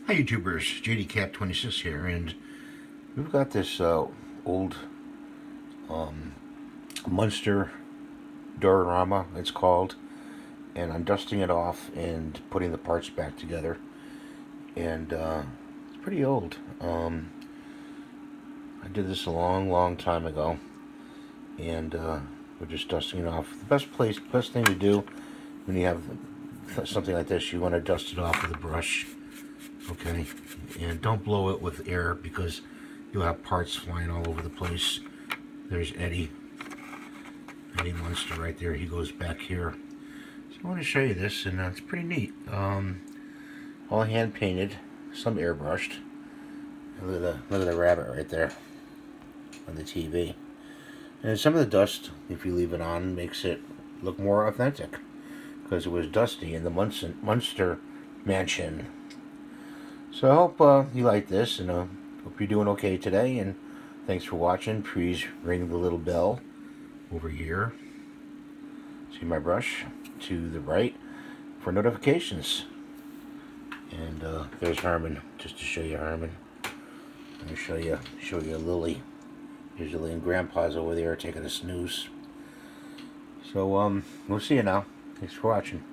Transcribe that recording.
Hi YouTubers, JDCap26 here, and we've got this old Munster diorama, it's called, and I'm dusting it off and putting the parts back together, and it's pretty old. I did this a long time ago, and we're just dusting it off. The best thing to do when you have something like this, you want to dust it off with a brush. Okay, and don't blow it with air because you'll have parts flying all over the place. There's Eddie Munster right there. He goes back here. So I want to show you this, and it's pretty neat. All hand painted, some airbrushed. Look at the rabbit right there on the TV. And some of the dust, if you leave it on, makes it look more authentic because it was dusty in the Munster mansion. So I hope you like this, and hope you're doing okay today, and thanks for watching. Please ring the little bell over here. See my brush to the right for notifications. And there's Herman, just to show you Herman. I'm going to show you Lily. Usually, and Grandpa's over there taking a snooze. So we'll see you now. Thanks for watching.